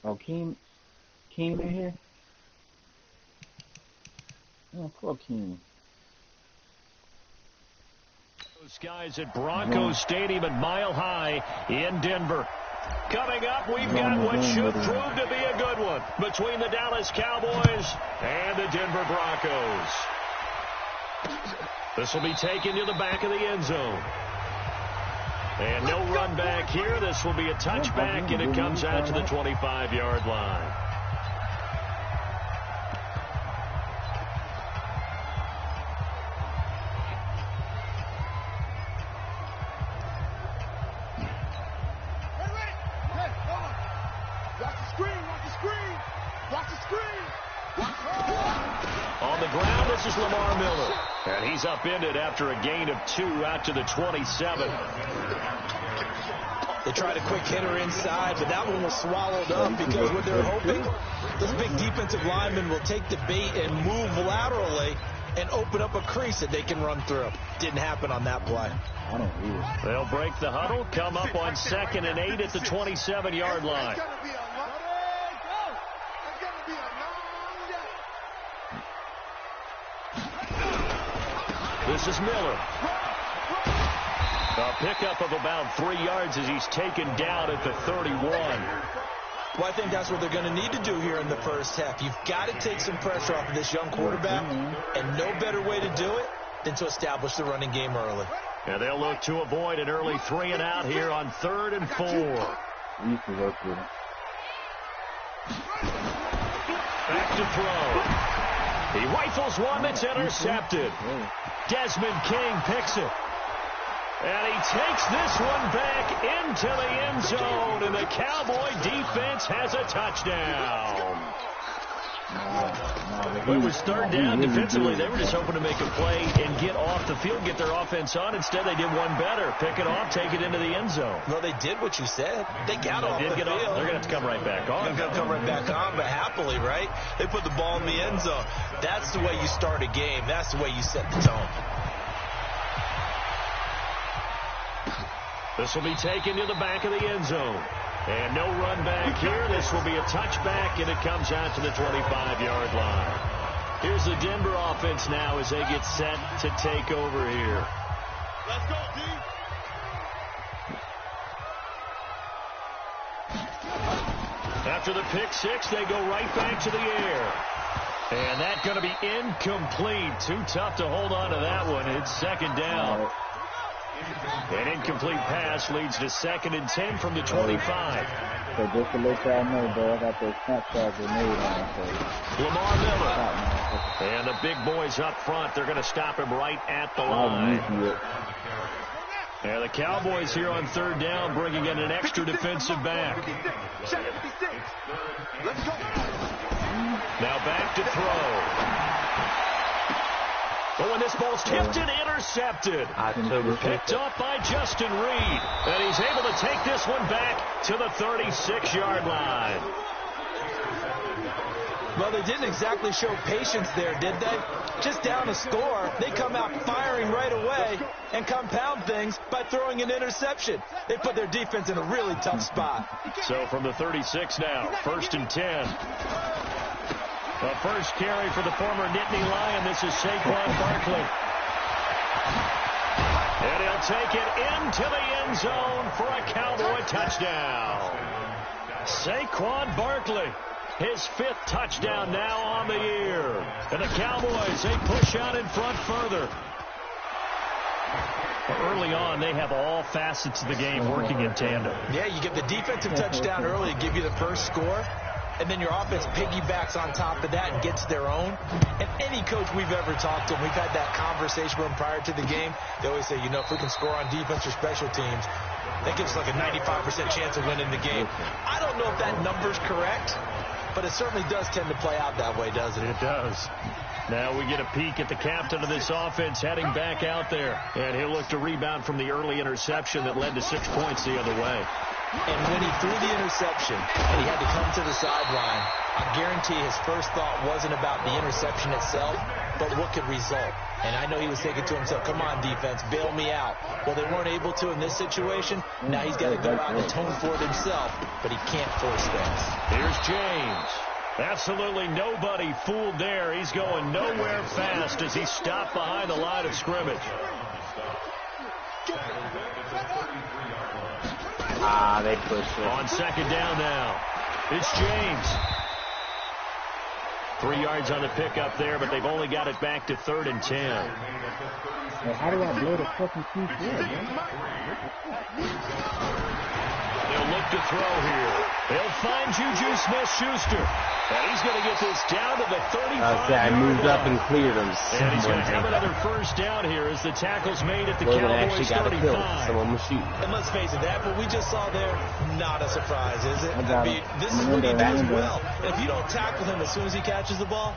Oh, Keem in here? Oh, poor Keem. Those guys at Broncos Stadium at Mile High in Denver. Coming up, we've got what should prove to be a good one between the Dallas Cowboys and the Denver Broncos. This will be taken to the back of the end zone. And no run back here. This will be a touchback, and it comes out to the 25-yard line. On the ground, this is Lamar Miller. And he's upended after a gain of 2 out to the 27. They tried a quick hitter inside, but that one was swallowed up because what they're hoping, this big defensive lineman will take the bait and move laterally and open up a crease that they can run through. Didn't happen on that play. They'll break the huddle, come up on 2nd and 8 at the 27-yard line. This is Miller. A pickup of about 3 yards as he's taken down at the 31. Well, I think that's what they're going to need to do here in the first half. You've got to take some pressure off of this young quarterback, and no better way to do it than to establish the running game early. And they'll look to avoid an early 3 and out here on 3rd and 4. Back to throw. He rifles one that's intercepted. Desmond King picks it. And he takes this one back into the end zone, and the Cowboy defense has a touchdown. It was 3rd down defensively. They were just hoping to make a play and get off the field, get their offense on. Instead, they did one better. Pick it off, take it into the end zone. Well, they did what you said. They got off the field. They're going to have to come right back on. They're going to come right back on, but happily, right? They put the ball in the end zone. That's the way you start a game. That's the way you set the tone. This will be taken to the back of the end zone. And no run back here. This will be a touchback, and it comes out to the 25-yard line. Here's the Denver offense now as they get set to take over here. Let's go, D. After the pick six, they go right back to the air. And that's going to be incomplete. Too tough to hold on to that one. It's 2nd down. An incomplete pass leads to 2nd and 10 from the 25. So just to let y'all know, bro, I got those Snapchat grenade on. So. Lamar Miller. And the big boys up front, they're going to stop him right at the line. And the Cowboys here on 3rd down bringing in an extra defensive back. Now back to throw. Oh, and this ball's tipped and intercepted. Picked up by Justin Reed. And he's able to take this one back to the 36-yard line. Well, they didn't exactly show patience there, did they? Just down a score, they come out firing right away and compound things by throwing an interception. They put their defense in a really tough spot. So from the 36 now, 1st and 10. The first carry for the former Nittany Lion. This is Saquon Barkley. And he'll take it into the end zone for a Cowboy touchdown. Saquon Barkley, his 5th touchdown now on the year. And the Cowboys, they push out in front further. Early on, they have all facets of the game working in tandem. Yeah, you get the defensive touchdown early to give you the first score. And then your offense piggybacks on top of that and gets their own. And any coach we've ever talked to, and we've had that conversation with them prior to the game, they always say, you know, if we can score on defense or special teams, that gives us like a 95% chance of winning the game. I don't know if that number's correct, but it certainly does tend to play out that way, doesn't it? It does. Now we get a peek at the captain of this offense heading back out there. And he'll look to rebound from the early interception that led to 6 points the other way. And when he threw the interception and he had to come to the sideline, I guarantee his first thought wasn't about the interception itself. but what could result? And I know he was thinking to himself, come on, defense, bail me out. Well, they weren't able to in this situation. Now he's got to go out and atone for it himself, but he can't force things. Here's James. Absolutely nobody fooled there. He's going nowhere fast as he's stopped behind the line of scrimmage. They pushed it. On second down now. It's James. 3 yards on the pickup there, but they've only got it back to 3rd and 10. Hey, how do I blow the fucking Q4, man? They'll look to throw here. They'll find Juju Smith-Schuster. And he's going to get this down to the 35. I moved up and cleared him. And he's going to have another first down here as the tackle's made at the Cowboys 35. Someone was shooting. And let's face it, that what we just saw there, not a surprise, is it? I mean, this is what he does well. If you don't tackle him as soon as he catches the ball,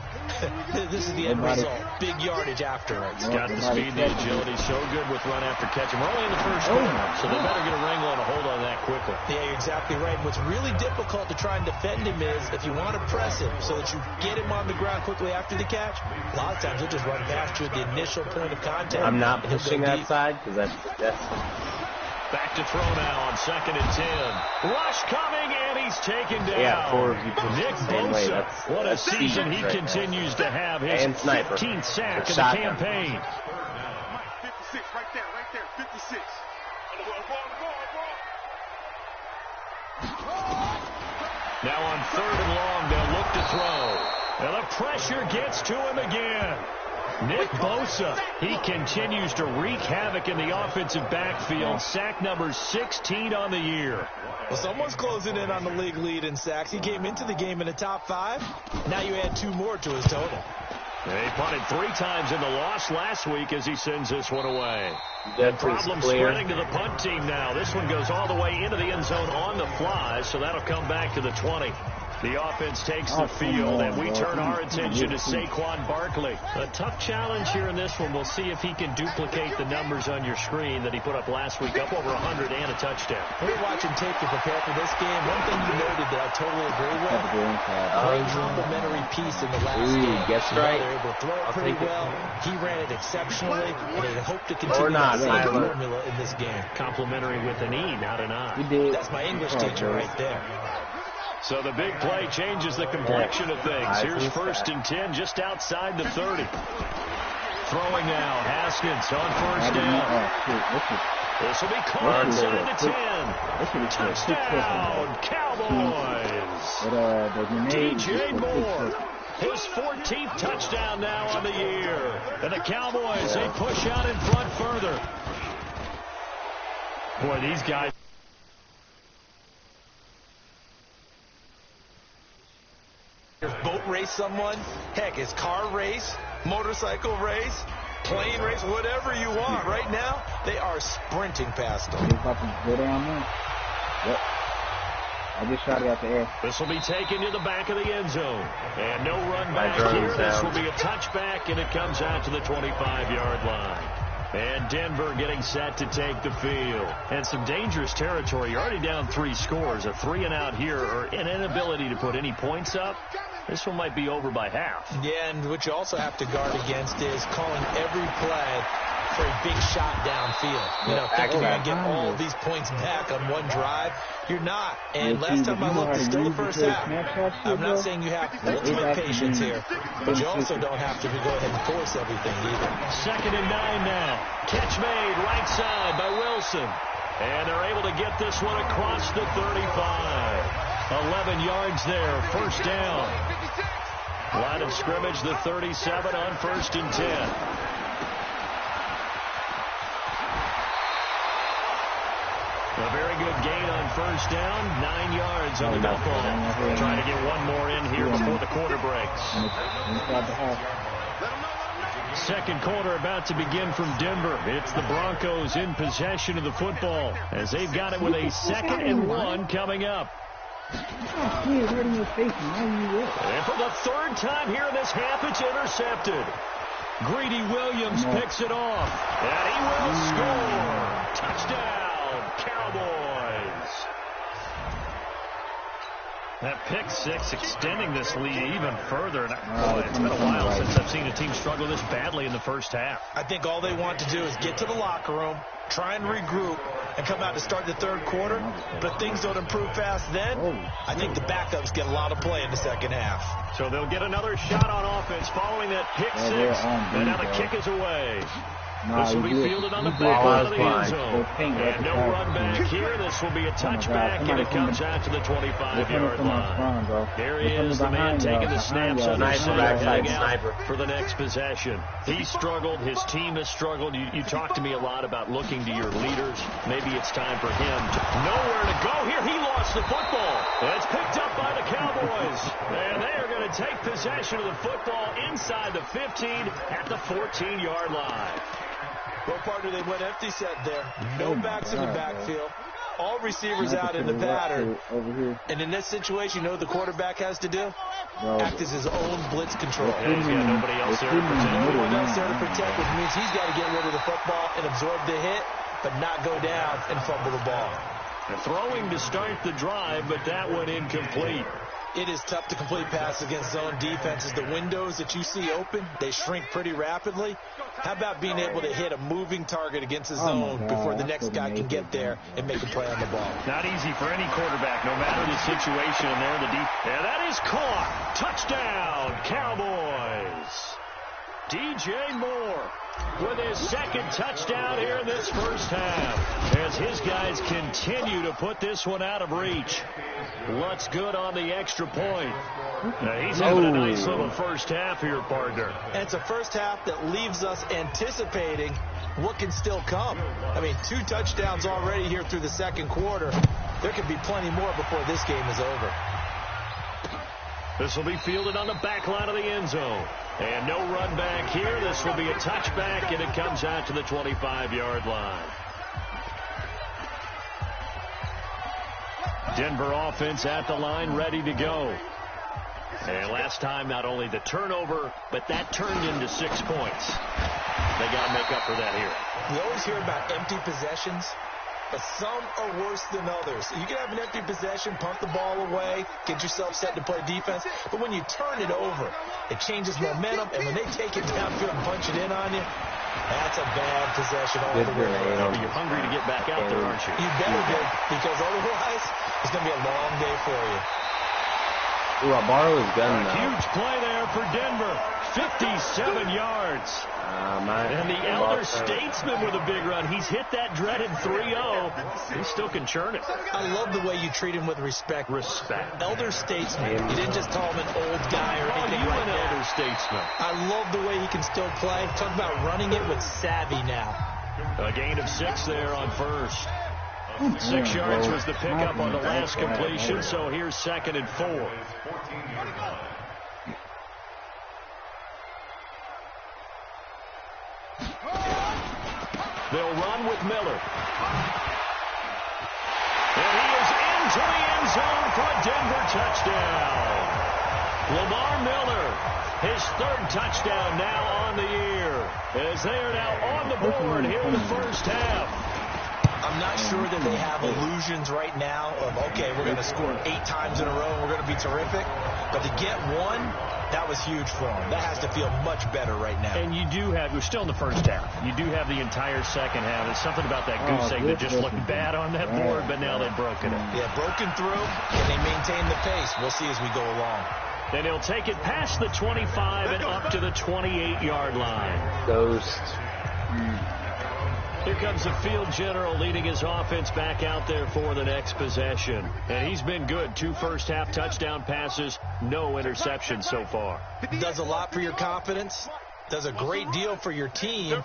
this is the end result. Big yardage afterwards. He's got the speed, the agility, so good with run after catch. And we're only in the first quarter, so they better get a wrangle and a hold on that quickly. Yeah, you're exactly right. What's really difficult to try and defend him is if you want to press him so that you get him on the ground quickly after the catch, a lot of times he'll just run past you at the initial point of contact. I'm not pushing that side because that's back to throw now on 2nd and 10. Rush coming, and he's taken down. Yeah, 4 of you pushed Nick the same way. Bosa, what a season he continues to have. His 15th sack of the campaign. 56, right there, 56. Now on 3rd and long, they'll look to throw. And the pressure gets to him again. Nick Bosa, he continues to wreak havoc in the offensive backfield. Sack number 16 on the year. Well, someone's closing in on the league lead in sacks. He came into the game in the top 5. Now you add 2 more to his total. He punted 3 times in the loss last week as he sends this one away. Problem clear. spreading to the punt team now. This one goes all the way into the end zone on the fly, so that'll come back to the 20. The offense takes the field, and we turn our attention to Saquon Barkley. A tough challenge here in this one. We'll see if he can duplicate the numbers on your screen that he put up last week, up over 100 and a touchdown. When you're watching tape to prepare for this game, one thing you noted that I totally agree with, great complimentary piece in the last game. Guess right. They were able to throw it pretty well. He ran it exceptionally, and they hope to continue that same formula in this game. Complimentary with an E, not an I. That's my English teacher right there. So the big play changes the complexion of things. Here's 1st and 10 just outside the 30. Throwing now, Haskins on 1st down. This will be caught inside the 10. Touchdown, Cowboys. DJ Moore, his 14th touchdown now on the year. And the Cowboys, they push out in front further. Boy, these guys. Boat race someone, heck, it's car race, motorcycle race, plane race, whatever you want. Right now, they are sprinting past them. Go down there. Yep. I just shot it out the air. This will be taken to the back of the end zone. And no run back here. This will be a touchback, and it comes out to the 25-yard line. And Denver getting set to take the field. And some dangerous territory. You're already down 3 scores. A 3-and-out here, or an inability to put any points up. This one might be over by half. Yeah, and what you also have to guard against is calling every play for a big shot downfield. You know, thinking you're going to get all of these points back on one drive. You're not. And last time I looked, it's still the first half. I'm not saying you have ultimate patience here, but you also don't have to go ahead and force everything either. 2nd and 9 now. Catch made right side by Wilson. And they're able to get this one across the 35. 11 yards there, 1st down. Line of scrimmage, the 37 on 1st and 10. A very good gain on 1st down, 9 yards on the football. Trying to get one more in here before the quarter breaks. Second quarter about to begin from Denver. It's the Broncos in possession of the football as they've got it with a 2nd and 1 coming up. And for the 3rd time here in this half, it's intercepted. Greedy Williams picks it off, and he will score. Touchdown, Cowboys. That pick six extending this lead even further. And boy, it's been a while since I've seen a team struggle this badly in the first half. I think all they want to do is get to the locker room, try and regroup, and come out to start the third quarter. But if things don't improve fast then, I think the backups get a lot of play in the second half. So they'll get another shot on offense following that pick six. And now the kick is away. This will be fielded on the back line of the end zone. And no run back here. This will be a touchback, and it comes out to the 25-yard line. Here he is, the man taking the snaps under center, heading out for the next possession. He struggled. His team has struggled. You talk to me a lot about looking to your leaders. Maybe it's time for him to nowhere to go here. He lost the football. It's picked up by the Cowboys. And they are going to take possession of the football inside the 15 at the 14-yard line. Well, partner, they went empty set there. No backs in the backfield. All receivers out in the pattern. And in this situation, you know what the quarterback has to do? Act as his own blitz control. Yeah, he's got nobody else there to protect. No one else there to protect, which means he's got to get rid of the football and absorb the hit, but not go down and fumble the ball. Throwing to start the drive, but that one incomplete. It is tough to complete passes against zone defenses. The windows that you see open, they shrink pretty rapidly. How about being able to hit a moving target against a zone before the next guy can get there and make a play on the ball? Not easy for any quarterback, no matter the situation. And there, and that is caught. Touchdown, Cowboys. DJ Moore with his second touchdown here in this first half, as his guys continue to put this one out of reach. Looks good on the extra point. He's having a nice little first half here, partner. And it's a first half that leaves us anticipating what can still come. I mean, 2 touchdowns already here through the second quarter. There could be plenty more before this game is over. This will be fielded on the back line of the end zone. And no run back here. This will be a touchback, and it comes out to the 25-yard line. Denver offense at the line, ready to go. And last time, not only the turnover, but that turned into 6 points. They got to make up for that here. You always hear about empty possessions, but some are worse than others. You can have an empty possession, punt the ball away, get yourself set to play defense, but when you turn it over, it changes momentum, and when they take it downfield and punch it in on you, that's a bad possession all the way around. You're hungry to get back out there, aren't you? You better be, because otherwise, it's going to be a long day for you. Ooh, I'll borrow his gun now. Huge play there for Denver. 57 yards. And the elder statesman with a big run. He's hit that dreaded 3-0. He still can churn it. I love the way you treat him with respect. Elder statesman. You didn't just call him an old guy or anything like that. Elder statesman. I love the way he can still play. Talk about running it with savvy now. A gain of 6 there on first. 6 yards was the pickup on the last completion, so here's 2nd and 4. They'll run with Miller. And he is into the end zone for a Denver touchdown. Lamar Miller, his 3rd touchdown now on the year, as they are now on the board here in the first half. I'm not sure that they have illusions right now of, okay, we're going to score 8 times in a row and we're going to be terrific. But to get one, that was huge for them. That has to feel much better right now. And you do have, we're still in the first half. You do have the entire second half. There's something about that goose egg that just looked bad on that board, but now they've broken it. Yeah, broken through. Can they maintain the pace? We'll see as we go along. Then he'll take it past the 25 and up to the 28-yard line. Ghost. Here comes the field general leading his offense back out there for the next possession. And he's been good. 2 first-half touchdown passes, no interceptions so far. Does a lot for your confidence. Does a great deal for your team.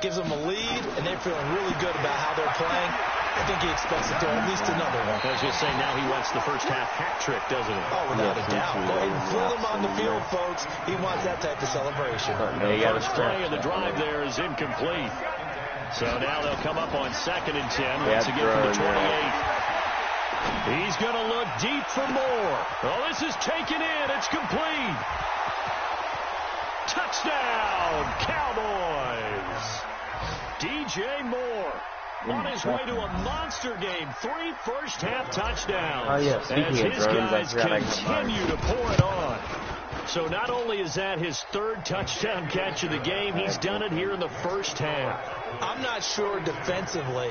Gives them a lead, and they're feeling really good about how they're playing. I think he expects to throw at least another one. I was just saying, now he wants the first-half hat trick, doesn't he? Oh, without a doubt. Go ahead and throw him on the field, folks. He wants that type of celebration. The first play of the drive there is incomplete. So now they'll come up on 2nd and 10. Once again from the 28. He's going to look deep for Moore. Oh, this is taken in. It's complete. Touchdown, Cowboys. DJ Moore on his way to a monster game. 3 first-half touchdowns. Oh, yeah, speaking as of his drones, I guys continue to pour it on. So not only is that his 3rd touchdown catch of the game, he's done it here in the first half. I'm not sure defensively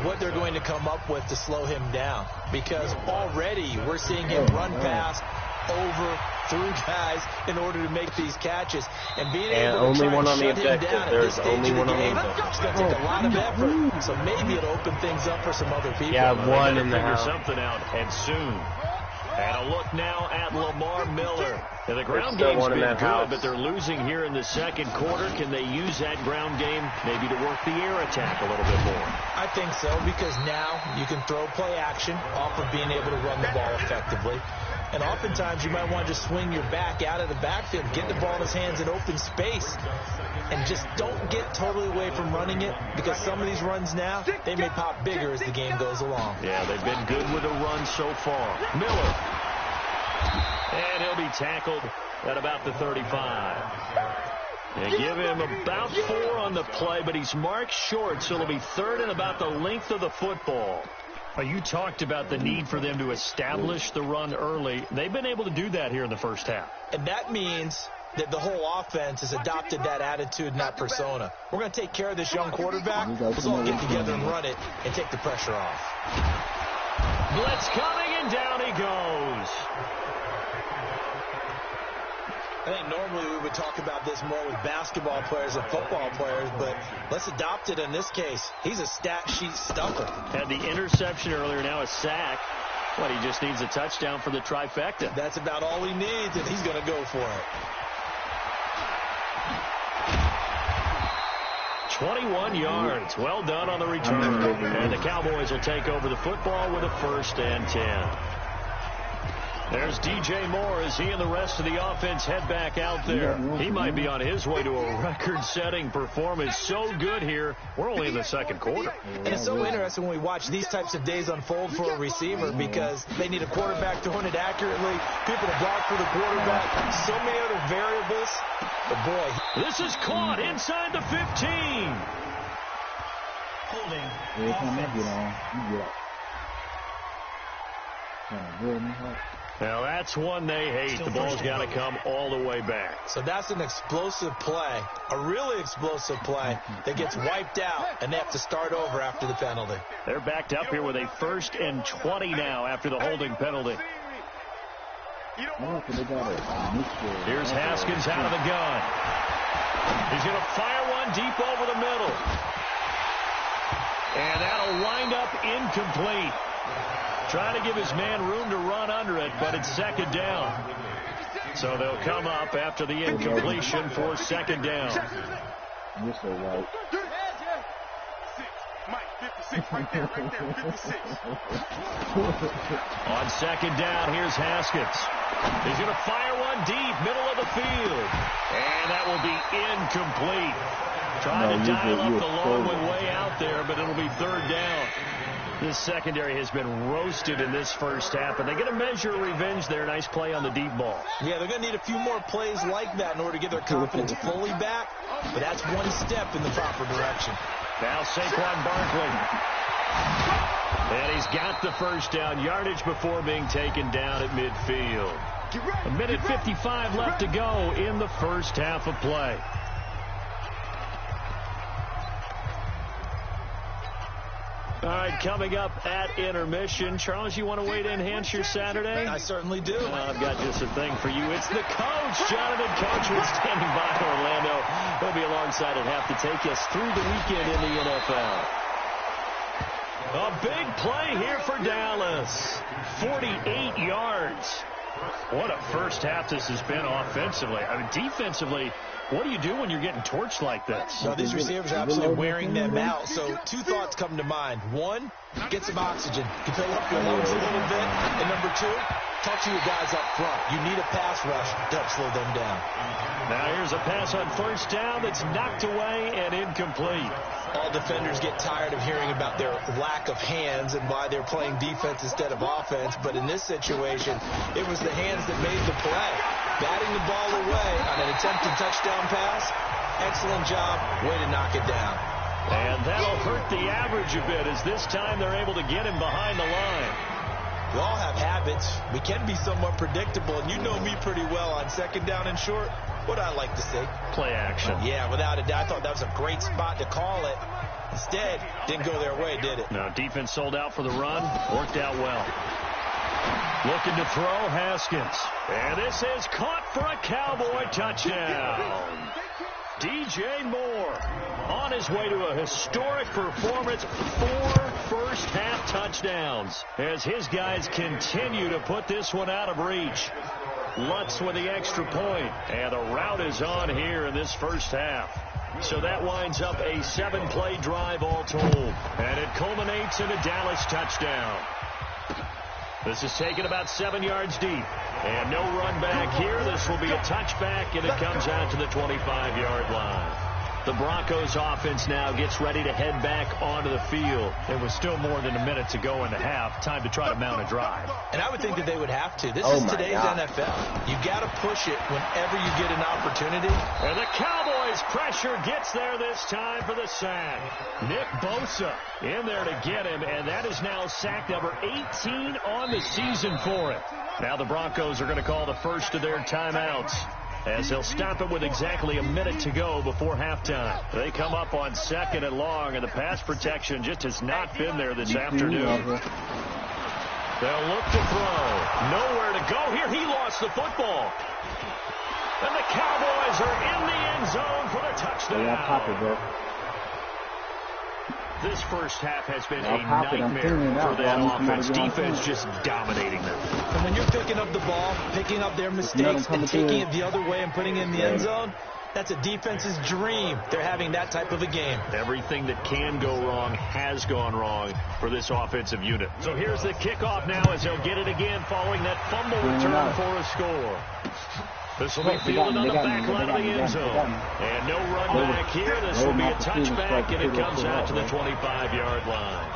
what they're going to come up with to slow him down, because already we're seeing him run past, over, through guys in order to make these catches. And being able to try and shut him down at this stage of the game, it's going to take a lot of effort. So maybe it'll open things up for some other people. Yeah, one in the figure house. something out, and soon. And a look now at Lamar Miller. And the ground still game's one in been that good, house. but they're losing here in the second quarter. Can they use that ground game maybe to work the air attack a little bit more? I think so, because now you can throw play action off of being able to run the ball effectively. And oftentimes you might want to just swing your back out of the backfield, get the ball in his hands in open space, and just don't get totally away from running it, because some of these runs now, they may pop bigger as the game goes along. Yeah, they've been good with the run so far. Miller. And he'll be tackled at about the 35. They give him about 4 on the play, but he's marked short, so it'll be 3rd and about the length of the football. You talked about the need for them to establish the run early. They've been able to do that here in the first half. And that means that the whole offense has adopted that attitude and that persona. We're going to take care of this young quarterback. Let's all get together and run it and take the pressure off. Blitz coming, and down he goes. I think normally we would talk about this more with basketball players and football players, but let's adopt it in this case. He's a stat sheet stuffer. Had the interception earlier, now a sack. What, he just needs a touchdown for the trifecta. That's about all he needs, and he's going to go for it. 21 yards. Well done on the return. And the Cowboys will take over the football with a 1st and 10. There's DJ Moore as he and the rest of the offense head back out there. He might be on his way to a record-setting performance. So good here. We're only in the second quarter. And it's so interesting when we watch these types of days unfold for a receiver, because they need a quarterback throwing it accurately, people to block for the quarterback, so many other variables. But boy, this is caught inside the 15. Holding. Now that's one they hate. The ball's got to come all the way back. So that's an explosive play, a really explosive play that gets wiped out, and they have to start over after the penalty. They're backed up here with a 1st and 20 now after the holding penalty. Here's Haskins out of the gun. He's going to fire one deep over the middle. And that'll wind up incomplete. Trying to give his man room to run under it, but it's 2nd down. So they'll come up after the incompletion for 2nd down. You're so right. Mike, 56 right there, 56. On 2nd down, here's Haskins. He's going to fire one deep, middle of the field. And that will be incomplete. Trying to dial up the long one way out there, but it'll be 3rd down. This secondary has been roasted in this first half, and they're going to measure revenge there. Nice play on the deep ball. Yeah, they're going to need a few more plays like that in order to get their confidence fully back, but that's one step in the proper direction. Now Saquon Barkley. And he's got the 1st down, yardage before being taken down at midfield. 1:55 left to go in the first half of play. All right, coming up at intermission. Charles, you want to wait to enhance your Saturday? I certainly do. I've got just a thing for you. It's the coach, Jonathan Coachman, standing by Orlando. He'll be alongside at half to take us through the weekend in the NFL. A big play here for Dallas. 48 yards. What a first half this has been offensively. I mean, defensively, what do you do when you're getting torched like this? Well, these receivers are absolutely wearing them out. So 2 thoughts come to mind. 1, get some oxygen. You fill up your lungs a little bit. And number 2, talk to your guys up front. You need a pass rush to help slow them down. Now here's a pass on 1st down that's knocked away and incomplete. All defenders get tired of hearing about their lack of hands and why they're playing defense instead of offense. But in this situation, it was the hands that made the play. Batting the ball away on an attempted touchdown pass. Excellent job. Way to knock it down. And that'll hurt the average a bit as this time they're able to get him behind the line. We all have habits. We can be somewhat predictable, and you know me pretty well on second down and short. What I like to say? Play action. Yeah, without a doubt. I thought that was a great spot to call it. Instead, didn't go their way, did it? Now, defense sold out for the run. Worked out well. Looking to throw, Haskins. And this is caught for a Cowboy touchdown. DJ Moore on his way to a historic performance. 4 first-half touchdowns as his guys continue to put this one out of reach. Lutz with the extra point, and the route is on here in this first half. So that winds up a 7-play drive all told, and it culminates in a Dallas touchdown. This is taken about 7 yards deep, and no run back here. This will be a touchback, and it comes out to the 25-yard line. The Broncos offense now gets ready to head back onto the field. There was still more than a minute to go in the half. Time to try to mount a drive. And I would think that they would have to. This is today's NFL. You got to push it whenever you get an opportunity. And the Cowboys pressure gets there this time for the sack. Nick Bosa in there to get him, and that is now sack number 18 on the season for him. Now the Broncos are going to call the first of their timeouts, as they'll stop it with exactly a minute to go before halftime. They come up on 2nd and long, and the pass protection just has not been there this afternoon. They'll look to throw. Nowhere to go here. He lost the football. And the Cowboys are in the end zone for the touchdown. This first half has been a nightmare for that offense. Defense just dominating them. And when you're picking up the ball, picking up their mistakes, and taking it the other way and putting it in the end zone, that's a defense's dream. They're having that type of a game. Everything that can go wrong has gone wrong for this offensive unit. So here's the kickoff now as they'll get it again following that fumble return for a score. This will be fielded on the back line of the end zone. And no run back here. This will be a touchback, and it comes out to the 25-yard line.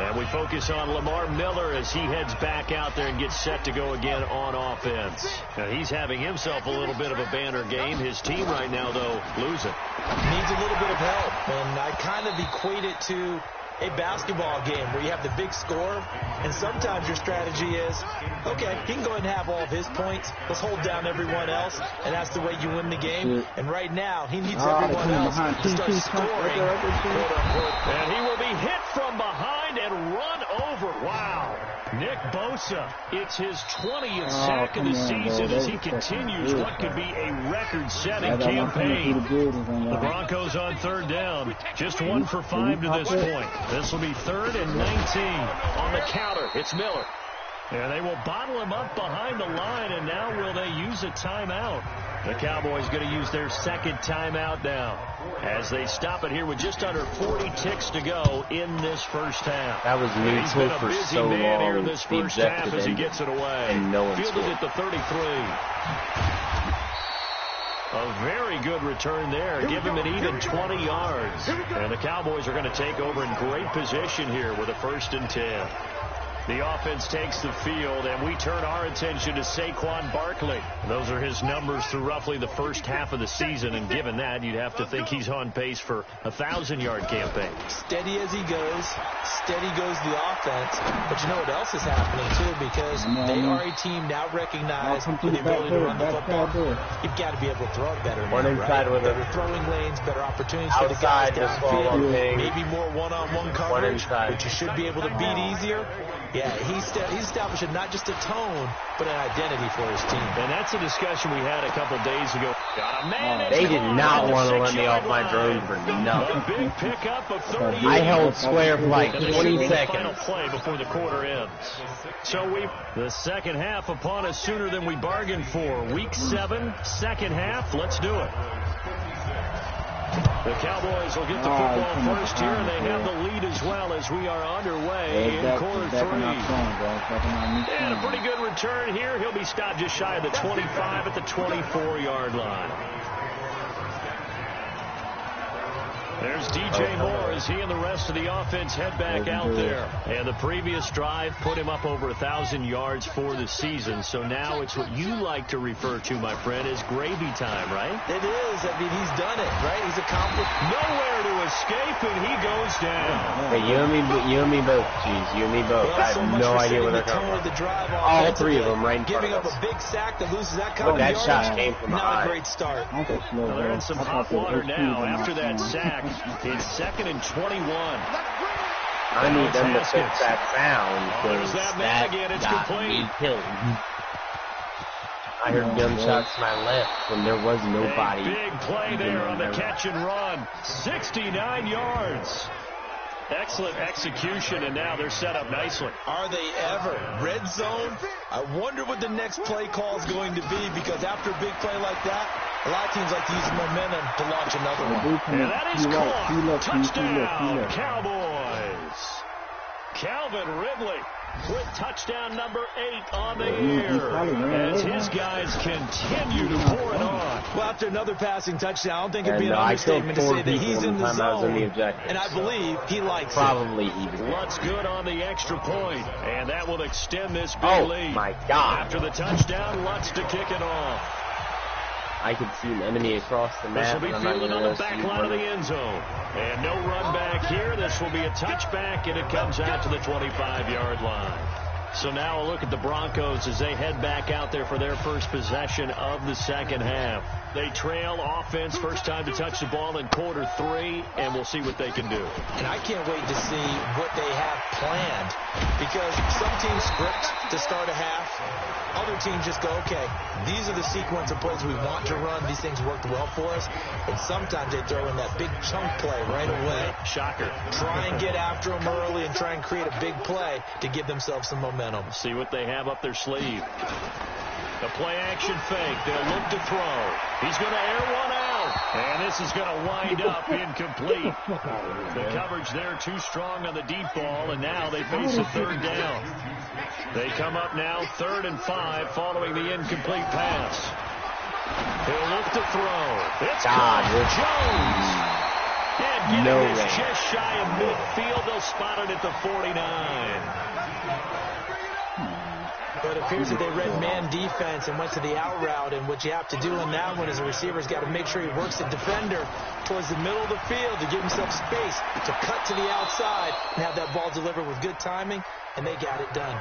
And we focus on Lamar Miller as he heads back out there and gets set to go again on offense. Now, he's having himself a little bit of a banner game. His team right now, though, losing. Needs a little bit of help, and I kind of equate it to a basketball game where you have the big score, and sometimes your strategy is, okay, he can go ahead and have all of his points. Let's hold down everyone else, and that's the way you win the game. And right now, he needs everyone else to start scoring. And he will be hit from behind and run over. Wow. Nick Bosa, it's his 20th sack of the season as he continues what could be a record-setting campaign. The Broncos on 3rd down, just 1 for 5 to this point. This will be 3rd and 19 on the counter. It's Miller. And they will bottle him up behind the line, and now will they use a timeout? The Cowboys going to use their 2nd timeout now as they stop it here with just under 40 ticks to go in this first half. That was neutral for so long. Here in this first half as he gets it away. And no one fielded at the 33. A very good return there. Give him an even 20 yards. And the Cowboys are going to take over in great position here with a 1st and 10. The offense takes the field, and we turn our attention to Saquon Barkley. Those are his numbers through roughly the first half of the season, and given that, you'd have to think he's on pace for a 1,000-yard campaign. Steady as he goes, steady goes the offense. But you know what else is happening, too, because they are a team now recognized with the ability to run the football. You've got to be able to throw it better now, right? Better throwing lanes, better opportunities for the guys downfield, maybe more one-on-one coverage, which you should be able to beat easier. Yeah, he's establishing not just a tone, but an identity for his team. And that's a discussion we had a couple days ago. They did not want to let me off my drone for nothing. Big pickup of 30. I held square for like 20 seconds. Final play before the quarter ends. So the second half upon us sooner than we bargained for. Week 7, second half. Let's do it. The Cowboys will get the football first here, and they have the lead as well as we are underway in quarter 3. And a pretty good return here. He'll be stopped just shy of the 25 at the 24-yard line. There's DJ Moore as he and the rest of the offense head back out there. And the previous drive put him up over 1,000 yards for the season. So now it's what you like to refer to, my friend, as gravy time, right? It is. I mean, he's done it, right? He's accomplished. Nowhere to escape, and he goes down. Wait, you and me both, geez. You and me both. Well, I so have much no for idea where setting they're the tone coming of the drive from. All three of them right in front giving of up us. a big sack that loses that kind But of that yardage. shot came from Not high. a great start. Well, they're in some hot water now after that sack. It's 2nd and 21. I need them to fix that sound. Oh, there's that man again. It's got complete. me killed. I heard gunshots to my left when there was nobody. A big play there on the catch and run. 69 yards. Excellent execution, and now they're set up nicely. Are they ever? Red zone? I wonder what the next play call is going to be, because after a big play like that, a lot of teams like to use momentum to launch another one. And that is caught. Touchdown, Cowboys. Calvin Ridley with touchdown number 8 on the year as his guys continue to pour it on. Well, after another passing touchdown, I don't think it'd be an I understatement to killed say 4 that he's people in the time I was in the zone, objective, and I believe he likes probably it. even. Lutz good on the extra point, and that will extend this big lead. Oh, my God. After the touchdown, Lutz to kick it off. I could see an enemy across the This map. will be fielded on the back line of the end zone. And no run back here. This will be a touchback, and it comes out to the 25-yard line. So now a look at the Broncos as they head back out there for their first possession of the second half. They trail offense, first time to touch the ball in quarter 3, and we'll see what they can do. And I can't wait to see what they have planned, because some teams script to start a half. Other teams just go, okay, these are the sequence of plays we want to run. These things worked well for us. And sometimes they throw in that big chunk play right away. Shocker. Try and get after them early and try and create a big play to give themselves some momentum. See what they have up their sleeve. The play-action fake. They'll look to throw. He's going to air one out. And this is going to wind up incomplete. The coverage there too strong on the deep ball, and now they face a third down. They come up now 3rd and 5 following the incomplete pass. He'll look to throw. It's Jones. And getting this just shy of midfield. They'll spot it at the 49. But it appears that they read man defense and went to the out route, and what you have to do in that one is a receiver's got to make sure he works the defender towards the middle of the field to give himself space to cut to the outside and have that ball delivered with good timing, and they got it done.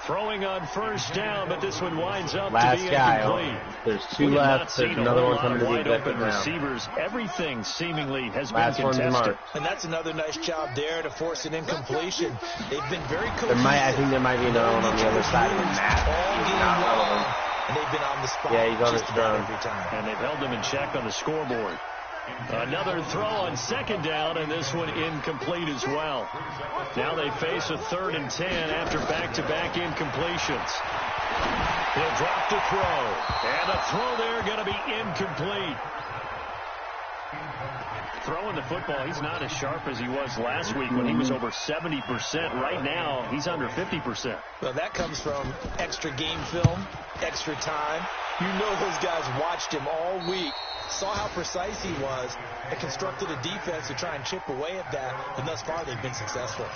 Throwing on first down, but this one winds up Last to be guy. incomplete. There's 2 left. There's another one coming to the wide objective open now. Receivers. Everything seemingly has Last been one's contested. marked. And that's another nice job there to force an incompletion. They've been very cool. I think there might be another one on the other side of the map. All He's game not long, relevant. and they've been on the spot. Yeah, he's on just his about drone. every time. And they've held them in check on the scoreboard. Another throw on second down, and this one incomplete as well. Now they face a 3rd and 10 after back-to-back incompletions. He'll drop to throw. And the throw there going to be incomplete. Throwing the football, he's not as sharp as he was last week when he was over 70%. Right now, he's under 50%. Well, that comes from extra game film, extra time. You know those guys watched him all week, saw how precise he was, and constructed a defense to try and chip away at that. And thus far, they've been successful.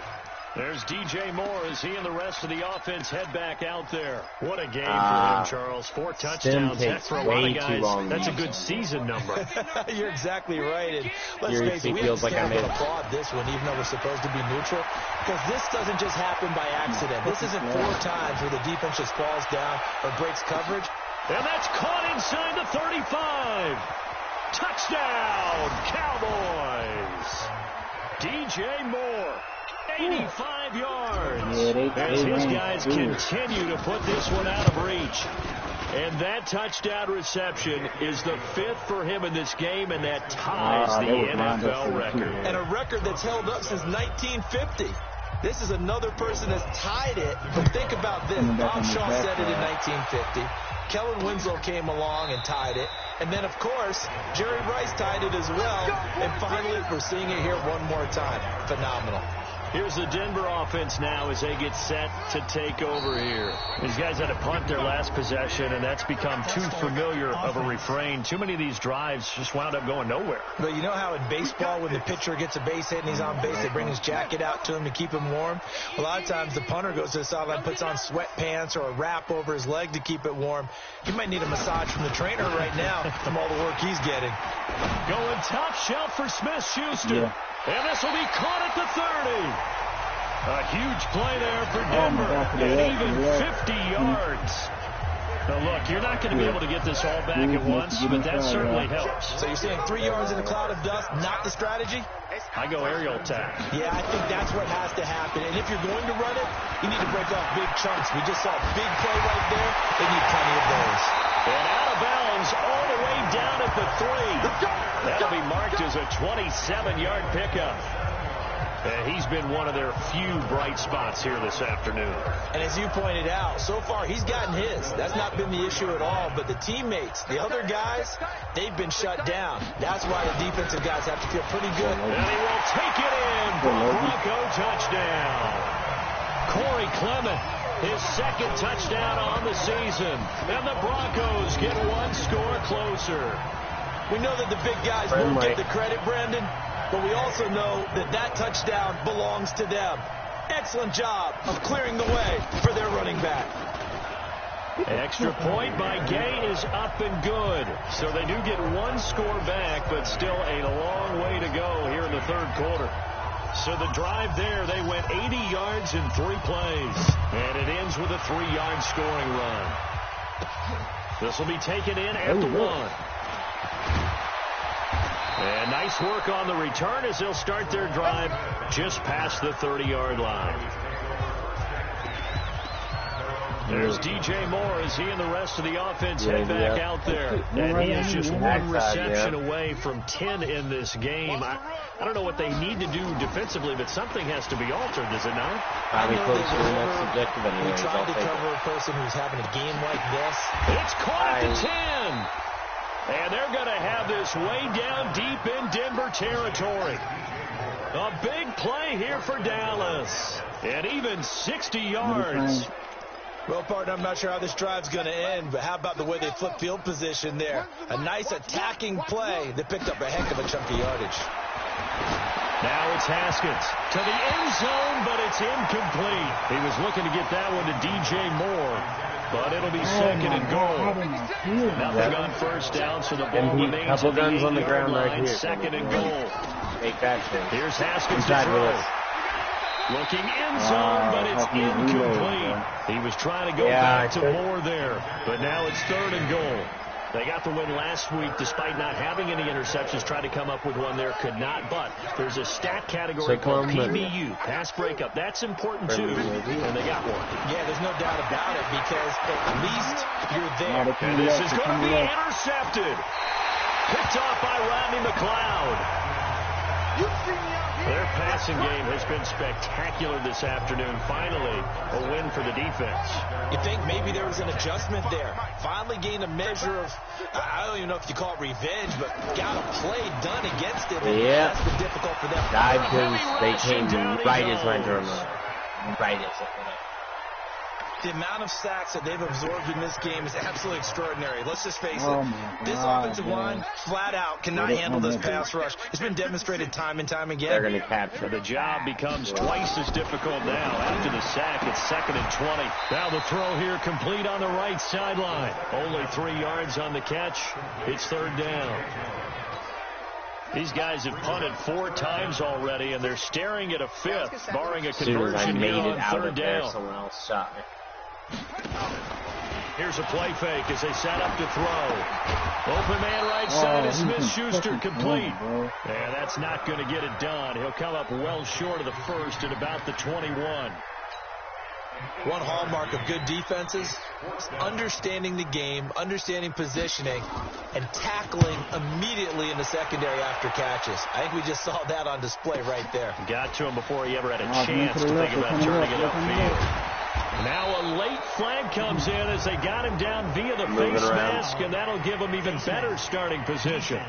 There's DJ Moore as he and the rest of the offense head back out there. What a game for him, Charles. 4 touchdowns. That for a lot of guys, that's a good season number. You're exactly right. And let's face it, we have to stand up and applaud this one, even though we're supposed to be neutral, because this doesn't just happen by accident. This isn't 4 times where the defense just falls down or breaks coverage. And that's caught inside the 35. Touchdown, Cowboys. DJ Moore. 85 yards. As his guys continue to put this one out of reach. And that touchdown reception is the 5th for him in this game, and that ties the NFL record. And a record that's held up since 1950. This is another person that's tied it. But think about this. Bob Shaw said it in 1950. Kellen Winslow came along and tied it. And then, of course, Jerry Rice tied it as well. And finally, we're seeing it here one more time. Phenomenal. Here's the Denver offense now as they get set to take over here. These guys had to punt their last possession, and that's become too familiar of a refrain. Too many of these drives just wound up going nowhere. But you know how in baseball, when the pitcher gets a base hit and he's on base, they bring his jacket out to him to keep him warm? A lot of times the punter goes to the sideline, puts on sweatpants or a wrap over his leg to keep it warm. He might need a massage from the trainer right now from all the work he's getting. Going top shelf for Smith-Schuster. Yeah. And this will be caught at the 30. A huge play there for Denver. And even 50 yards. Now, look, you're not going to be able to get this all back at once, but that certainly helps. So you're saying 3 yards in a cloud of dust, not the strategy? I go aerial attack. Yeah, I think that's what has to happen. And if you're going to run it, you need to break off big chunks. We just saw a big play right there. They need plenty of those. And out of bounds all the way down at the 3. That'll be marked as a 27-yard pickup. And he's been one of their few bright spots here this afternoon. And as you pointed out, so far he's gotten his. That's not been the issue at all. But the teammates, the other guys, they've been shut down. That's why the defensive guys have to feel pretty good. And he will take it in for a Bronco touchdown. Corey Clement, his second touchdown on the season. And the Broncos get one score closer. We know that the big guys won't get the credit, Brandon. But we also know that that touchdown belongs to them. Excellent job of clearing the way for their running back. Extra point by Gay is up and good. So they do get one score back, but still a long way to go here in the third quarter. So the drive there, they went 80 yards in 3 plays. And it ends with a 3-yard scoring run. This will be taken in at the 1. And nice work on the return as they'll start their drive just past the 30-yard line. There's DJ Moore as he and the rest of the offense head back out there. And he is just one reception away from 10 in this game. I don't know what they need to do defensively, but something has to be altered, does it not? Probably close to the next objective anyway. We tried to cover a person who's having a game like this. It's caught at the 10. And they're going to have this way down deep in Denver territory. A big play here for Dallas. And even 60 yards. Well, partner, I'm not sure how this drive's going to end, but how about the way they flip field position there? A nice attacking play that picked up a heck of a chunk of yardage. Now it's Haskins to the end zone, but it's incomplete. He was looking to get that one to DJ Moore, but it'll be second and goal. Nothing on first down, so the ball remains at the 8-yard line. Right, second and goal. Here's Haskins to throw. Looking end zone, but it's incomplete. He was trying to go back to Moore there, but now it's third and goal. They got the win last week despite not having any interceptions. Tried to come up with one there, could not. But there's a stat category called PBU, pass breakup. That's important too, and they got one. Yeah, there's no doubt about it because at least you're there. And this is going to be intercepted. Picked off by Rodney McLeod. Their passing game has been spectacular this afternoon. Finally, a win for the defense. You think maybe there was an adjustment there. Finally gained a measure of, I don't even know if you call it revenge, but got a play done against it. Yeah. That's been difficult for them. Because they came right as my drum. Right as it. The amount of sacks that they've absorbed in this game is absolutely extraordinary. Let's just face it. This offensive line, flat out, cannot handle this pass rush. It's been demonstrated time and time again. They're going to capture. The job becomes twice as difficult now. After the sack, it's second and 20. Now the throw here complete on the right sideline. Only 3 yards on the catch. It's third down. These guys have punted 4 times already, and they're staring at a 5th, barring a conversion here on third down. Someone else shot me. Here's a play fake as they set up to throw. Open man right side is Smith-Schuster complete. And that's not going to get it done. He'll come up well short of the first at about the 21. One hallmark of good defenses is understanding the game, understanding positioning, and tackling immediately in the secondary after catches. I think we just saw that on display right there. Got to him before he ever had a chance to think about turning it upfield. Now a late flag comes in as they got him down via the face mask, and that'll give him even better starting position.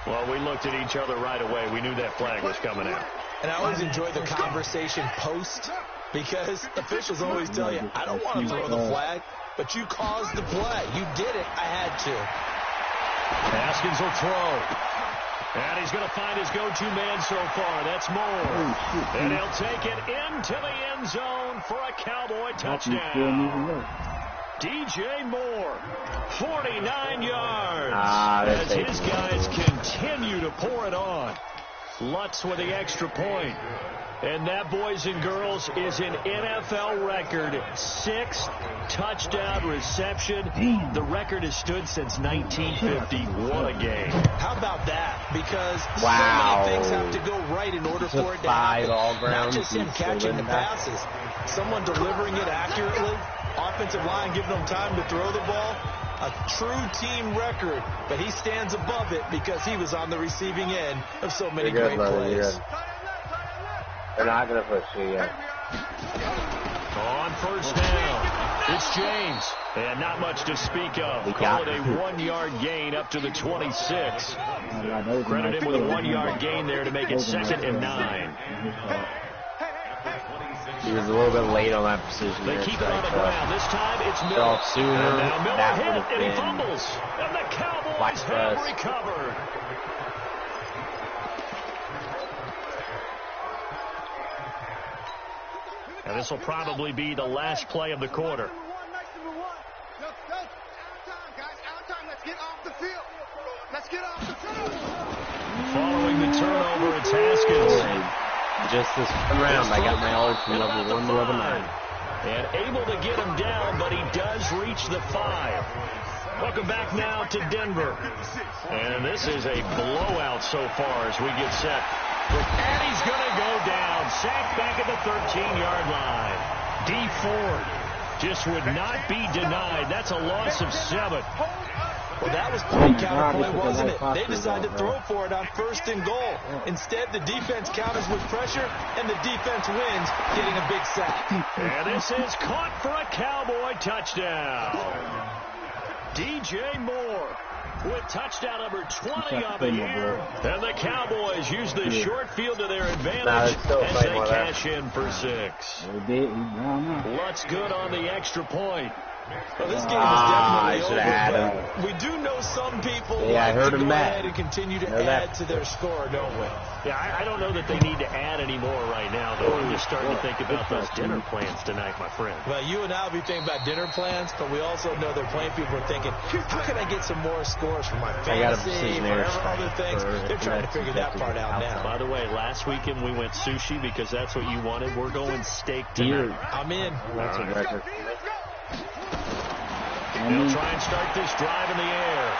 Well, we looked at each other right away. We knew that flag was coming out. And I always enjoy the conversation post because officials always tell you, I don't want to throw the flag, but you caused the play. You did it. I had to. Haskins will throw. And he's going to find his go-to man so far. That's Moore. And he'll take it into the end zone for a Cowboy touchdown. DJ Moore, 49 yards. As his guys continue to pour it on. Lutz with the extra point. And that, boys and girls, is an NFL record. 6 touchdown reception. The record has stood since 1950. What a game. How about that? Because so many things have to go right in order for it to happen. Not just him catching the passes. Someone delivering it accurately. Offensive line giving them time to throw the ball. A true team record. But he stands above it because he was on the receiving end of so many great plays. They're not going to push you yet. On first down, it's James. And not much to speak of. Call it a 1-yard gain up to the 26. Credit him with a 1-yard gain there to make it 2nd and 9. He was a little bit late on that precision. They keep it on the ground. This time it's Miller. Sooner, now Miller hit, and he fumbles. And the Cowboys have recovered. And this will probably be the last play of the quarter. Following the turnover, it's Haskins. Just this round, I got my yards from level 1 to level 9. And able to get him down, but he does reach the 5. Welcome back now to Denver. And this is a blowout so far as we get set. And he's going to go down. Sacked back at the 13-yard line. D. Ford just would not be denied. That's a loss of 7. Well, that was pretty counterpoint, wasn't it? They decided to throw for it on 1st and goal. Instead, the defense counters with pressure, and the defense wins, getting a big sack. And this is caught for a Cowboy touchdown. DJ Moore with touchdown number 20 on the year. And the Cowboys use the short field to their advantage as they cash in for 6. Lutz good on the extra point. Well, this game is definitely over. We do know some people like to go ahead and continue to add to their score, don't we? Yeah, I don't know that they need to add any more right now, though. I'm just starting to think about those dinner plans tonight, my friend. Well, you and I will be thinking about dinner plans, but we also know they're playing people are thinking, how can I get some more scores for my fantasy, whatever other things? They're trying to figure that part out now. By the way, last weekend we went sushi because that's what you wanted. We're going steak tonight. I'm in. That's a record. They'll try and start this drive in the air.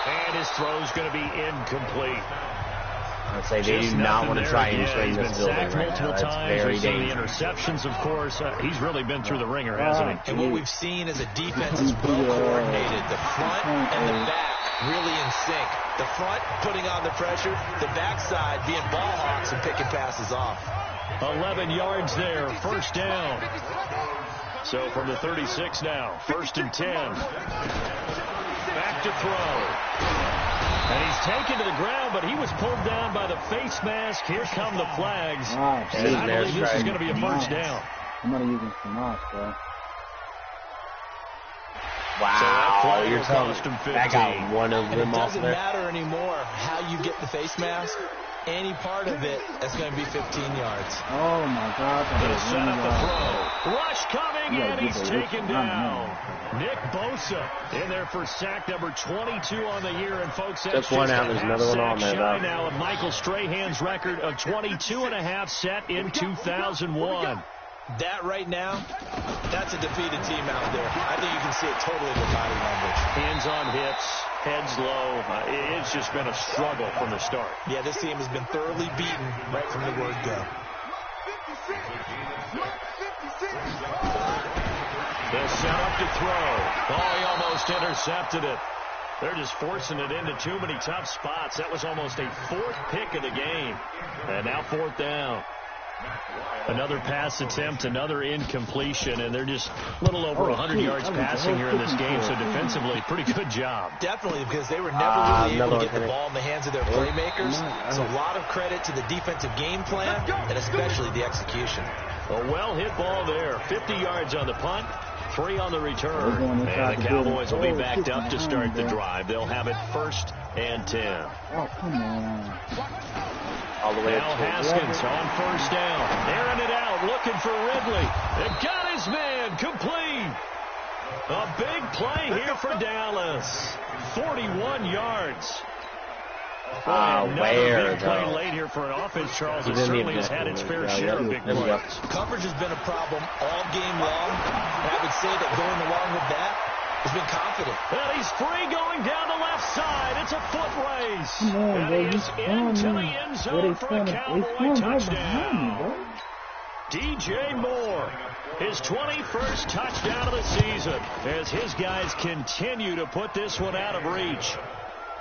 And his throw's going to be incomplete. I'd say they do not want to try and swing this building right multiple now. That's very The dangerous. interceptions, of course. He's really been through the ringer, hasn't he? And what we've seen is a defense is well coordinated. The front and the back really in sync. The front putting on the pressure. The backside being ball hawks and picking passes off. 11 yards there. First down. So from the 36 now, 1st and 10. Back to throw. And he's taken to the ground, but he was pulled down by the face mask. Here come the flags. And I believe this is going to be a first down. Somebody using some off, bro. Wow, So you're telling me that got one of them off there. It doesn't matter anymore how you get the face mask. Any part of it, that's going to be 15 yards. Oh, my God. They set up the throw. Rush coming, and he's taken down. Nick Bosa in there for sack number 22 on the year. And, folks, that's just one out. There's another one on there, shy now of Michael Strahan's record of 22.5 set in 2001. That right now, that's a defeated team out there. I think you can see it totally in the body language. Hands on hips, heads low. It's just been a struggle from the start. Yeah, this team has been thoroughly beaten right from the word go. They'll set up to throw. Oh, he almost intercepted it. They're just forcing it into too many tough spots. That was almost a 4th pick of the game. And now 4th down. Another pass attempt, another incompletion, and they're just a little over 100 yards passing here in this game, so defensively, pretty good job. Definitely, because they were never really able to get the ball in the hands of their playmakers, so a lot of credit to the defensive game plan, and especially the execution. A well-hit ball there, 50 yards on the punt, 3 on the return, and the Cowboys will be backed up to start the drive. They'll have it 1st and 10. Oh, come on. All the way Now up Haskins on 1st down, airing it out, looking for Ridley. They got his man, complete. A big play here for Dallas. 41 yards. Where, big play late here for an offense, Charles. It certainly has had its fair share of big plays. Coverage has been a problem all game long, and I would say that going along with that has been confident. And he's free going down the left side. It's a foot race. Come on, and bro. he's into the end zone for a Cowboy touchdown. DJ Moore, his 21st touchdown of the season, as his guys continue to put this one out of reach.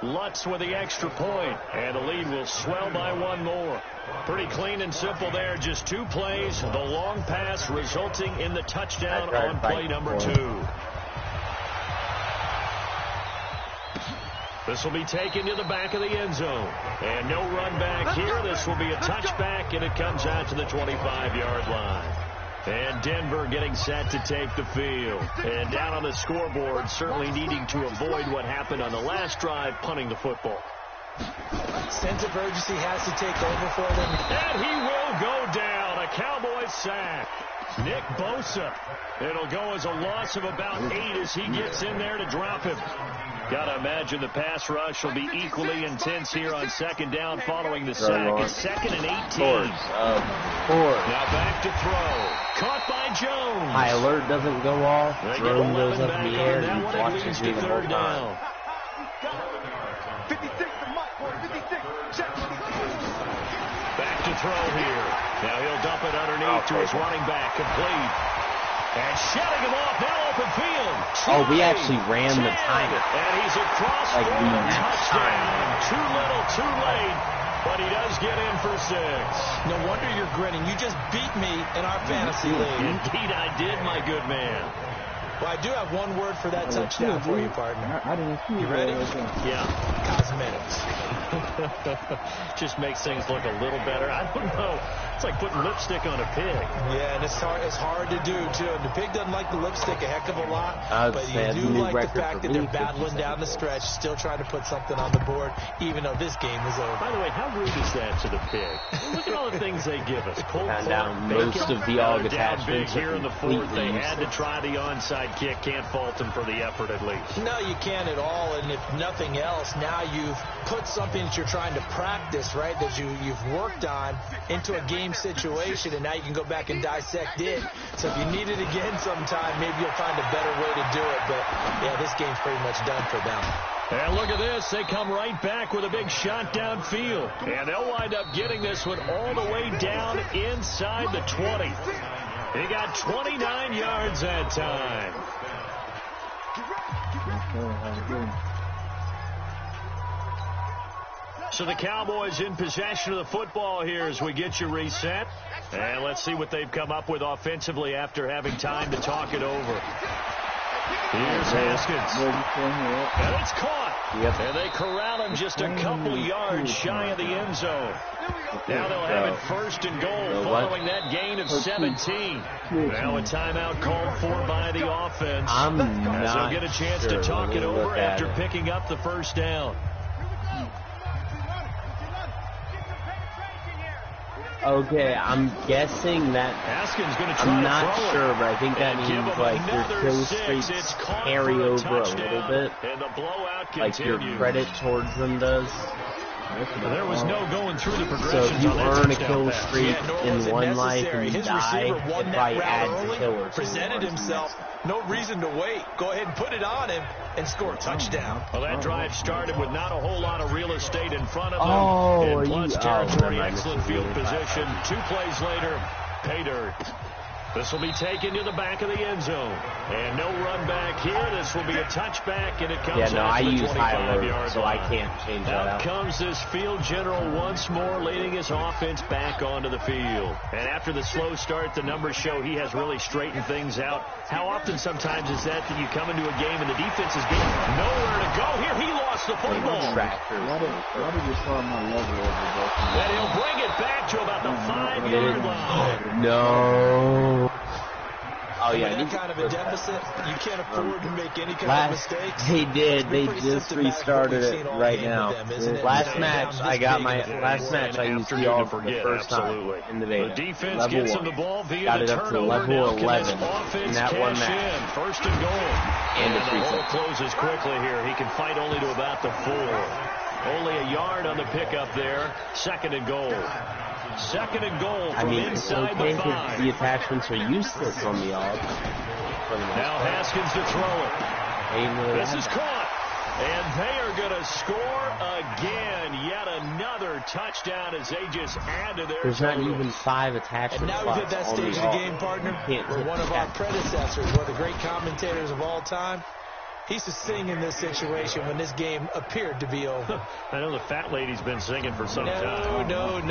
Lutz with the extra point, and the lead will swell by 1 more. Pretty clean and simple there. Just 2 plays. The long pass resulting in the touchdown on play number 2. This will be taken to the back of the end zone. And no run back here. This will be a touchback, and it comes out to the 25-yard line. And Denver getting set to take the field. And down on the scoreboard, certainly needing to avoid what happened on the last drive, punting the football. Sense of urgency has to take over for them. And he will go down. A Cowboy sack. Nick Bosa. It'll go as a loss of about 8 as he gets in there to drop him. Got to imagine the pass rush will be equally intense here on 2nd down following the sack. It's 2nd and 18. Now back to throw. Caught by Jones. High alert doesn't go off. Drone goes up in the air and and watches me the whole time. 56 to Muck, 56. Back to throw here. Now he'll dump it underneath to his running back. Complete. And shutting him off, now open field. We actually ran the timer. And he's across Like for we a matched touchdown. Too little, too late. But he does get in for 6. No wonder you're grinning. You just beat me in our fantasy league. Indeed, I did, my good man. Well, I do have one word for that touchdown for you, partner. I didn't see You ready? Yeah. Cosmetics. Just makes things look a little better. I don't know. It's like putting lipstick on a pig. Yeah, and it's hard to do, too. The pig doesn't like the lipstick a heck of a lot, but you sad do new like the record fact for that they're me, battling down the stretch, still trying to put something on the board, even though this game is over. By the way, how rude is that to the pig? Look at all the things they give us. Cold Found pork, out bacon, most of the AUG down big attachments here are in the 4th. They completely had to try the onside kick. Can't fault them for the effort at least. No, you can't at all, and if nothing else, now you've put something that you're trying to practice, right, that you've worked on into a game situation, and now you can go back and dissect it. So if you need it again sometime, maybe you'll find a better way to do it, but yeah, this game's pretty much done for them. And look at this. They come right back with a big shot downfield. And they'll wind up getting this one all the way down inside the 20. He got 29 yards that time. So the Cowboys in possession of the football here as we get you reset. And let's see what they've come up with offensively after having time to talk it over. Here's Haskins. And it's caught. Yep. And they corral him just a couple yards shy of the end zone. Now they'll have it 1st and goal following that gain of 17. Now a timeout called for by the offense. I'm as they'll not get a chance sure. to talk it over after it. picking up the 1st down. Okay, I'm guessing that. Haskins going to try I'm not to throw sure, it. but I think that And give means him like your another kill 6. streaks It's caught carry for a over a touchdown. little bit, And the blowout like your continues. credit towards them does. There was no going through the So progressions if you on that earn a touchdown kill pass. streak nor was in it one life necessary. and you His die, receiver it won that probably route adds early, a killer. presented himself, no reason to wait. Go ahead and put it on him and score a touchdown. Well, that drive started with not a whole lot of real estate in front of them. Oh, in plus never territory, mind. excellent This is field really position. 2 plays later, pay dirt. This will be taken to the back of the end zone. And no run back here. This will be a touchback, and it comes out to the 25-yard so line. I can't change that Out out. comes this field general once more, leading his offense back onto the field. And after the slow start, the numbers show he has really straightened things out. How often sometimes is that you come into a game and the defense is getting nowhere to go? Here, he lost the football. Why did you start my level over there? And he'll bring it back to about the 5-yard line. No. Oh, yeah. That kind of a deficit, you can't afford to make any kind of mistakes. They did. They just restarted it right now. Last match, I used the all for the first time in the beta. The defense level gets 1. him the ball via Got the it up to turnover. level Now 11 in that one match. First and goal. And the it's hole reset. closes quickly here. He can fight only to about the 4. Only a yard on the pickup there. Second and goal. Second and goal from It's inside okay the 5. the attachments are useless on the odds. Now Haskins to throw it. This is caught. And they are going to score again. Yet another touchdown as they just add to their There's not totals. even 5 attachments. And now we've hit that stage of the game, partner, where one of our predecessors, one of the great commentators of all time, he used to sing in this situation when this game appeared to be over. I know the fat lady's been singing for some time. No,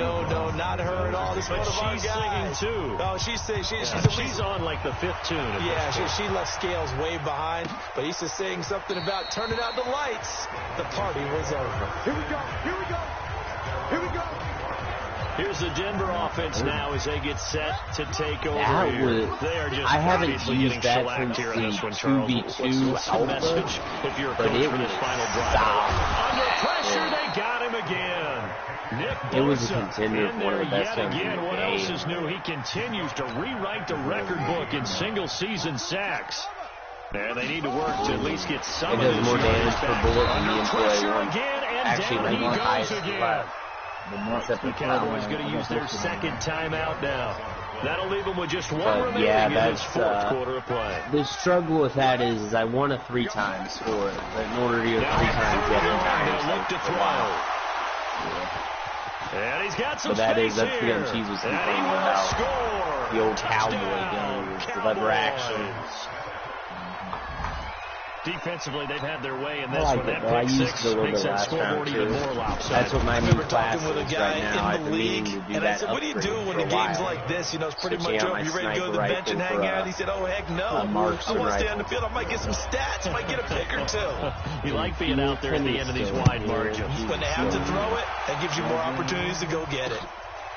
not her at all. This But one of our she's guys. singing too. Oh, she's on like the 5th tune. Yeah, she left Scales way behind, but he used to sing something about turning out the lights. The party was over. Here we go. Here we go. Here we go. Here's the Denver offense now as they get set to take over. That here. was, They are just I haven't obviously used getting that shellacked since here in this one, the Charles. 2v2 What's the message alpha, if you're a but coach it for this was final drive? solid. Under pressure, they got him again. Nick It was a Bosa contender in for one of there the best yet ones in again. the What game. else is new? He continues to rewrite the record book in single-season sacks. And they need to work to at least get some It of does this more damage yards per back. bullet than the Under pressure NCAA one. again, and Actually, down like he one goes highest again. left. The Cowboys going to use their second timeout now. That'll leave them with just one But, remaining yeah, in this that's, fourth quarter of play. The struggle with that is I won it 3 times for it, but in order to go 3 times, you have to die They'll look to for a while. throw. And he's got some But that space is, that's the here. gun cheese was And he complaining will about. score. The old cowboy Touchdown, gun, the lever action. Cowboys. Defensively, they've had their way in this I like one. it, That though. I pick used six it a little makes bit that last scoreboard round, even too. more lopsided. That's what my I new remember class talking with a is guy right now. I've in the been meaning league, to do and I that said, what do you do upgrade when for the a game's while. like this? You know, it's pretty Switching much out over. my You ready to go to the sniper bench and rifle hang for out? He said, oh, heck no. I marksman want to stay on rifle. the field. I might get some stats. Might get a pick or two. You like being out there at the end of these wide margins. When they have to throw it, that gives you more opportunities to go get it.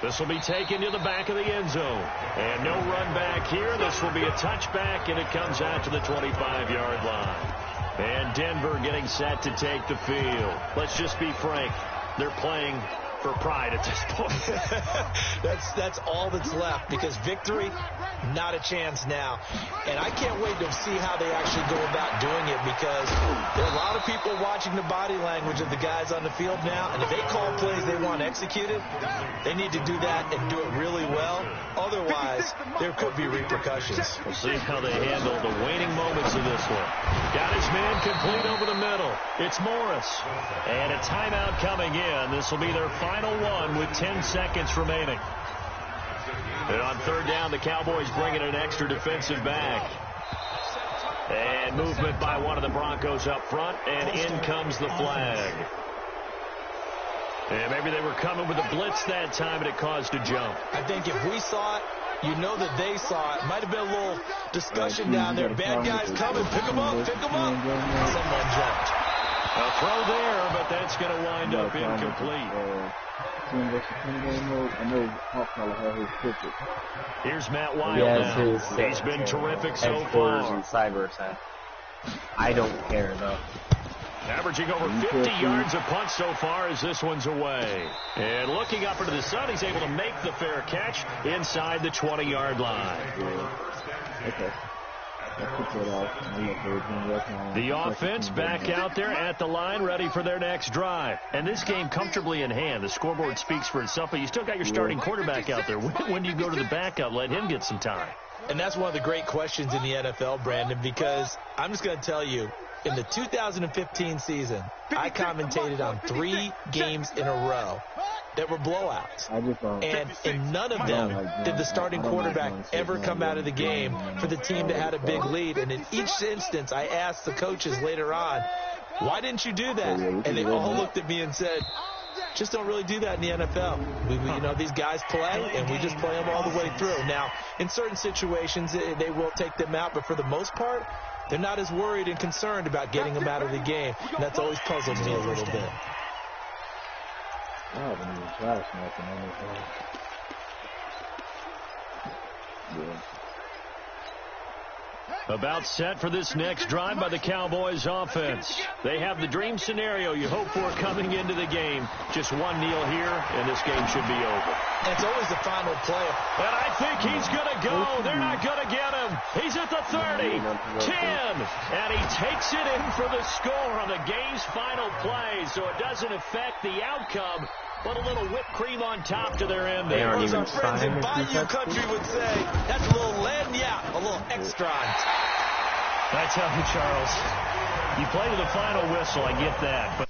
This will be taken to the back of the end zone. And no run back here. This will be a touchback, and it comes out to the 25-yard line. And Denver getting set to take the field. Let's just be frank. They're playing for pride at this point. That's all that's left, because victory, not a chance now. And I can't wait to see how they actually go about doing it, because there are a lot of people watching the body language of the guys on the field now, and if they call plays they want executed, they need to do that and do it really well. Otherwise, there could be repercussions. We'll see how they handle the waning moments of this one. Got his man complete over the middle. It's Morris. And a timeout coming in. This will be their final one with 10 seconds remaining. And on third down, the Cowboys bring in an extra defensive back. And movement by one of the Broncos up front, and in comes the flag. And maybe they were coming with a blitz that time, and it caused a jump. I think if we saw it, you know that they saw it. Might have been a little discussion down there. Bad guys coming. Pick them up. Pick them up. Someone jumped. A throw there, but that's going to wind up incomplete. Here's Matt Wild now. He's been terrific so far. And cyber attack. I don't care, though. Averaging over 50 yards a punt so far as this one's away. And looking up into the sun, he's able to make the fair catch inside the 20-yard line. Okay. The offense back out there at the line, ready for their next drive. And this game comfortably in hand. The scoreboard speaks for itself, but you still got your starting quarterback out there. When do you go to the backup? Let him get some time. And that's one of the great questions in the NFL, Brandon, because I'm just going to tell you, in the 2015 season, I commentated on 3 games in a row. that were blowouts. And in none of them did the starting quarterback ever come out of the game for the team that had a big lead. And in each instance, I asked the coaches later on, why didn't you do that? And they all looked at me and said, just don't really do that in the NFL. You know, these guys play, and we just play them all the way through. Now, in certain situations, they will take them out, but for the most part, they're not as worried and concerned about getting them out of the game. And that's always puzzled me a little bit. I haven't even flashed nothing on this one. Yeah. About set for this next drive by the Cowboys offense. They have the dream scenario you hope for coming into the game. Just one kneel here, and this game should be over. And it's always the final play. And I think he's going to go. They're not going to get him. He's at the 30, 10, and he takes it in for the score on the game's final play, so it doesn't affect the outcome. But a little whipped cream on top to their end. As our friends in Bayou Country would say, that's a little lagniappe, a little extra. I tell you, Charles, you play to the final whistle, I get that.